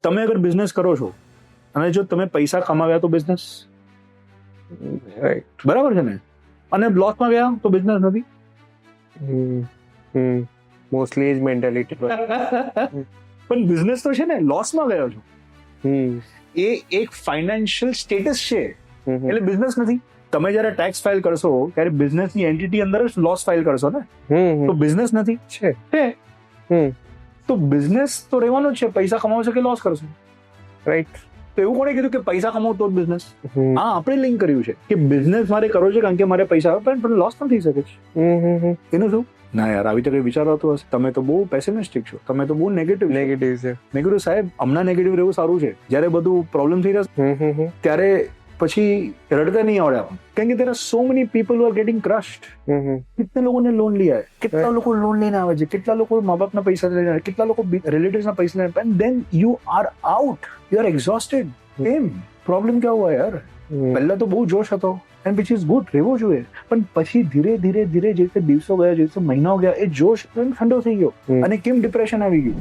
તમે અગર બિઝનેસ કરો છો અને જો તમે પૈસા કમાવ્યા તો બિઝનેસ રાઈટ. બરાબર છે ને, અને લોસમાં ગયા તો બિઝનેસ નથી. મોસ્ટલી એ જ મેન્ટાલિટી. પણ બિઝનેસ તો છે ને, લોસમાં ગયો છો એ એક ફાઇનાન્શિયલ સ્ટેટસ છે, એટલે બિઝનેસ નથી. તમે જ્યારે ટેક્સ ફાઇલ કરશો ત્યારે બિઝનેસની એન્ટિટી અંદર જ લોસ ફાઇલ કરશો ને, તો બિઝનેસ નથી છે. તો બિઝનેસ તો રહેવાનો જ છે, પૈસા કમાવશો કે લોસ કરશો. રાઈટ. તો એવું કોણે કીધું કે પૈસા કમાવો તો જ બિઝનેસ? હા, આપણે લિંક કર્યું છે કે બિઝનેસ મારે કરવો છે કારણ કે મારે પૈસા આવે, પણ લોસ પણ થઈ શકે છે. એનું શું? ના યાર, આવી તો કઈ વિચારાતું હશે. તમે તો બહુ પેસિમિસ્ટિક છો, તમે તો બહુ નેગેટિવ છે. મેં કીધું સાહેબ, હમણાં નેગેટિવ રહેવું સારું છે. જ્યારે બધું પ્રોબ્લેમ થઈ જશે ત્યારે પછી રડતા નહીં આવડે આપણને, કારણ કે there are so many people who are getting crushed. કેટલા લોકોને લોન લઈ આવે, કેટલા લોકો લોન લઈને આવે છે, કેટલા લોકો મા બાપના પૈસા લઈને આવે, કેટલા લોકો રિલેટિવ્સના પૈસા લઈને, and then you are out, you are exhausted. એમ પ્રોબ્લેમ ક્યાં હુઆ યાર? પહેલા તો બહુ જોશ હતો, એન્ડ વિચ ઇઝ ગુડ, રહેવો જોઈએ, પણ પછી ધીરે ધીરે જે રીતે દિવસો ગયા, જે રીતે મહિનાઓ ગયા, એ જોશ ઠંડો થઈ ગયો અને કેમ ડિપ્રેશન આવી ગયું.